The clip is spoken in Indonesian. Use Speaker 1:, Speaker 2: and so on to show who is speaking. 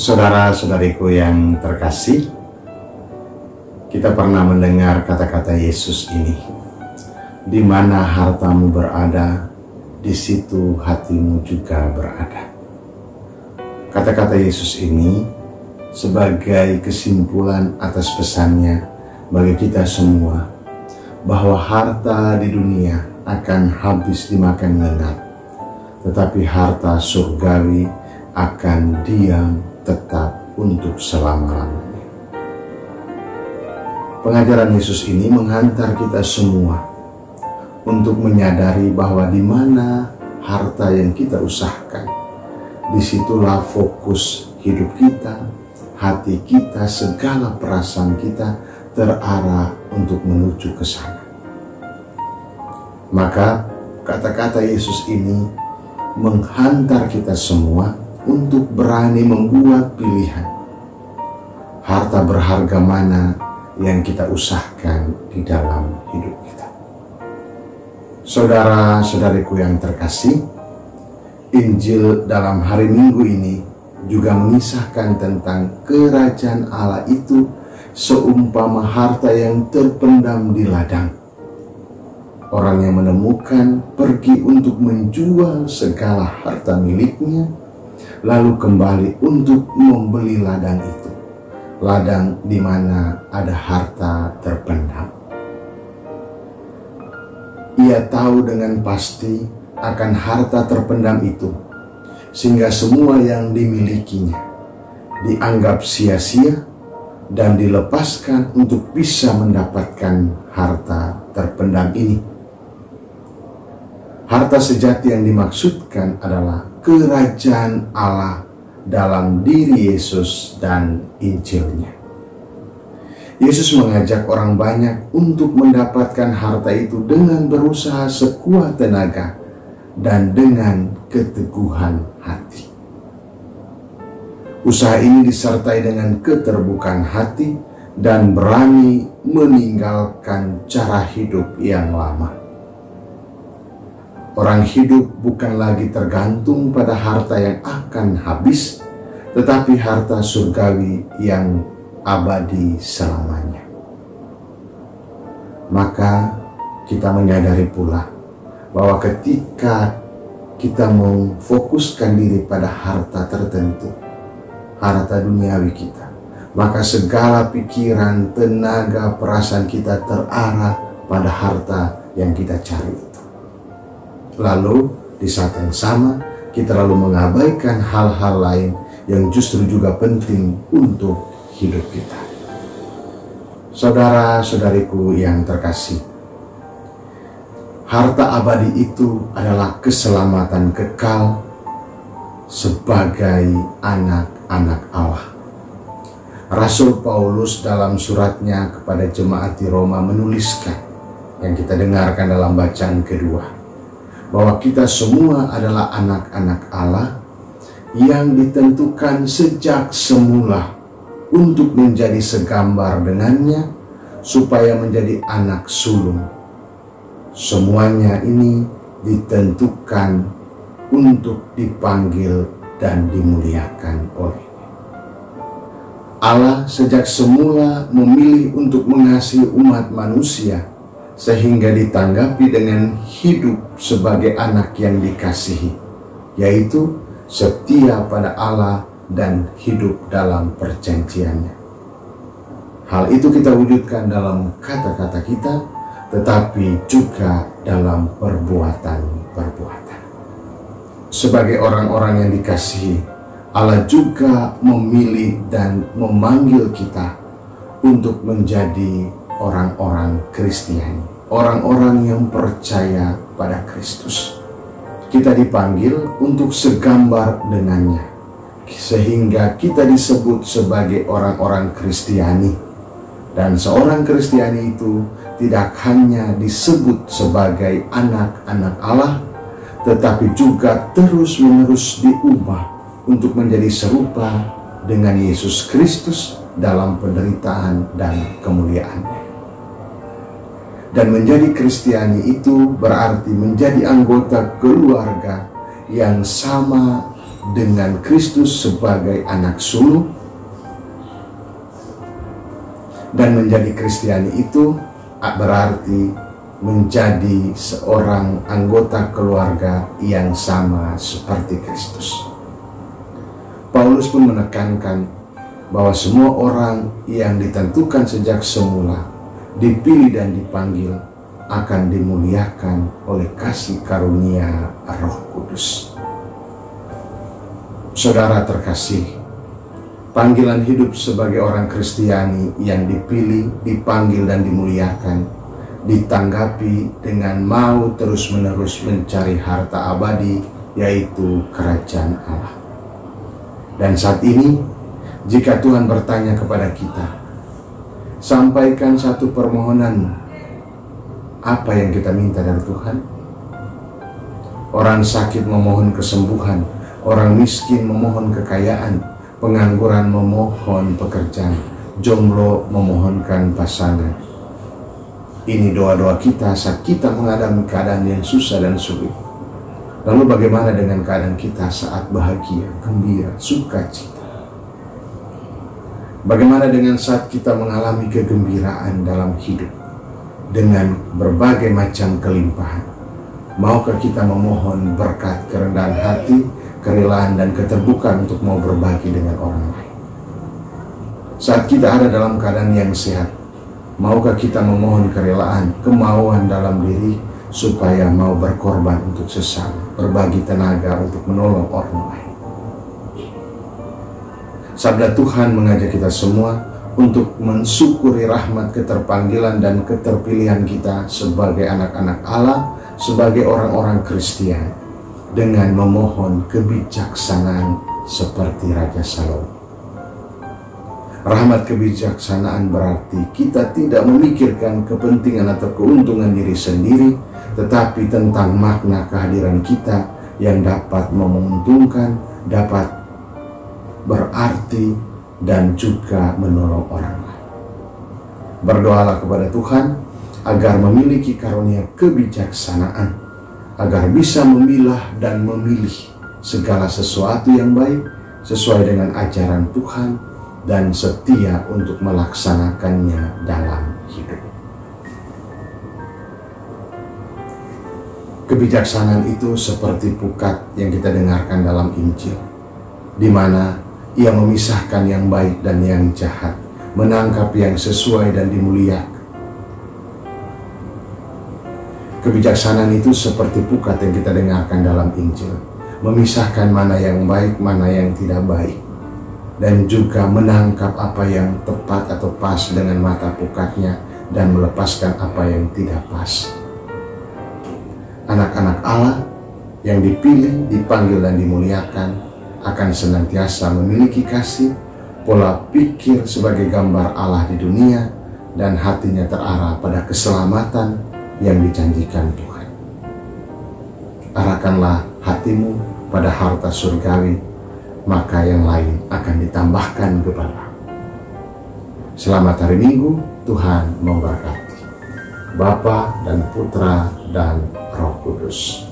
Speaker 1: Saudara-saudariku yang terkasih, kita pernah mendengar kata-kata Yesus ini, di mana hartamu berada, di situ hatimu juga berada. Kata-kata Yesus ini sebagai kesimpulan atas pesannya bagi kita semua, bahwa harta di dunia akan habis dimakan lalat, tetapi harta surgawi akan diam tetap untuk selama-lamanya. Pengajaran Yesus ini menghantar kita semua untuk menyadari bahwa di mana harta yang kita usahakan, disitulah fokus hidup kita, hati kita, segala perasaan kita terarah untuk menuju ke sana. Maka kata-kata Yesus ini menghantar kita semua untuk berani membuat pilihan. Harta berharga mana yang kita usahakan di dalam hidup kita. Saudara-saudariku yang terkasih, Injil dalam hari Minggu ini juga mengisahkan tentang kerajaan Allah itu seumpama harta yang terpendam di ladang. Orang yang menemukan pergi untuk menjual segala harta miliknya, lalu kembali untuk membeli ladang itu. Ladang di mana ada harta terpendam. Ia tahu dengan pasti akan harta terpendam itu, sehingga semua yang dimilikinya dianggap sia-sia dan dilepaskan untuk bisa mendapatkan harta terpendam ini. Harta sejati yang dimaksudkan adalah kerajaan Allah dalam diri Yesus dan Injilnya. Yesus mengajak orang banyak untuk mendapatkan harta itu dengan berusaha sekuat tenaga dan dengan keteguhan hati. Usaha ini disertai dengan keterbukaan hati dan berani meninggalkan cara hidup yang lama. Orang hidup bukan lagi tergantung pada harta yang akan habis, tetapi harta surgawi yang abadi selamanya. Maka kita menyadari pula bahwa ketika kita memfokuskan diri pada harta tertentu, harta duniawi kita, maka segala pikiran, tenaga, perasaan kita terarah pada harta yang kita cari itu. Lalu di saat yang sama kita lalu mengabaikan hal-hal lain yang justru juga penting untuk hidup kita. Saudara-saudariku yang terkasih, harta abadi itu adalah keselamatan kekal sebagai anak-anak Allah. Rasul Paulus dalam suratnya kepada jemaat di Roma menuliskan, yang kita dengarkan dalam bacaan kedua, bahwa kita semua adalah anak-anak Allah yang ditentukan sejak semula untuk menjadi segambar dengannya, supaya menjadi anak sulung. Semuanya ini ditentukan untuk dipanggil dan dimuliakan olehnya. Allah sejak semula memilih untuk mengasihi umat manusia, sehingga ditanggapi dengan hidup sebagai anak yang dikasihi, yaitu setia pada Allah dan hidup dalam perjanjiannya. Hal itu kita wujudkan dalam kata-kata kita, tetapi juga dalam perbuatan-perbuatan. Sebagai orang-orang yang dikasihi, Allah juga memilih dan memanggil kita untuk menjadi orang-orang Kristiani, orang-orang yang percaya pada Kristus. Kita dipanggil untuk segambar dengannya, sehingga kita disebut sebagai orang-orang Kristiani. Dan seorang Kristiani itu tidak hanya disebut sebagai anak-anak Allah, tetapi juga terus-menerus diubah untuk menjadi serupa dengan Yesus Kristus dalam penderitaan dan kemuliaannya. Dan menjadi Kristiani itu berarti menjadi anggota keluarga yang sama dengan Kristus sebagai anak sulung. Dan menjadi Kristiani itu berarti menjadi seorang anggota keluarga yang sama seperti Kristus. Paulus pun menekankan bahwa semua orang yang ditentukan sejak semula, dipilih dan dipanggil, akan dimuliakan oleh kasih karunia Roh Kudus. Saudara terkasih, panggilan hidup sebagai orang Kristiani yang dipilih, dipanggil, dan dimuliakan ditanggapi dengan mau terus-menerus mencari harta abadi, yaitu kerajaan Allah. Dan saat ini, jika Tuhan bertanya kepada kita, sampaikan satu permohonan, apa yang kita minta dari Tuhan? Orang sakit memohon kesembuhan, orang miskin memohon kekayaan, pengangguran memohon pekerjaan, jomblo memohonkan pasangan. Ini doa-doa kita saat kita menghadapi keadaan yang susah dan sulit. Lalu bagaimana dengan keadaan kita saat bahagia, gembira, sukacita? Bagaimana dengan saat kita mengalami kegembiraan dalam hidup dengan berbagai macam kelimpahan? Maukah kita memohon berkat kerendahan hati, kerelaan, dan keterbukaan untuk mau berbagi dengan orang lain? Saat kita ada dalam keadaan yang sehat, maukah kita memohon kerelaan, kemauan dalam diri supaya mau berkorban untuk sesama, berbagi tenaga untuk menolong orang lain? Sabda Tuhan mengajak kita semua untuk mensyukuri rahmat keterpanggilan dan keterpilihan kita sebagai anak-anak Allah, sebagai orang-orang Kristiani, dengan memohon kebijaksanaan seperti Raja Salomo. Rahmat kebijaksanaan berarti kita tidak memikirkan kepentingan atau keuntungan diri sendiri, tetapi tentang makna kehadiran kita yang dapat menguntungkan, dapat berarti, dan juga menolong orang lain. Berdoalah kepada Tuhan agar memiliki karunia kebijaksanaan, agar bisa memilah dan memilih segala sesuatu yang baik sesuai dengan ajaran Tuhan dan setia untuk melaksanakannya dalam hidup. Kebijaksanaan itu seperti pukat yang kita dengarkan dalam Injil, di mana ia memisahkan yang baik dan yang jahat, menangkap yang sesuai dan dimuliakan. Kebijaksanaan itu seperti pukat yang kita dengarkan dalam Injil, memisahkan mana yang baik, mana yang tidak baik, dan juga menangkap apa yang tepat atau pas dengan mata pukatnya dan melepaskan apa yang tidak pas. Anak-anak Allah yang dipilih, dipanggil, dan dimuliakan akan senantiasa memiliki kasih, pola pikir sebagai gambar Allah di dunia, dan hatinya terarah pada keselamatan yang dijanjikan Tuhan. Arahkanlah hatimu pada harta surgawi, maka yang lain akan ditambahkan kepada. Selamat hari Minggu, Tuhan memberkati. Bapa dan Putra dan Roh Kudus.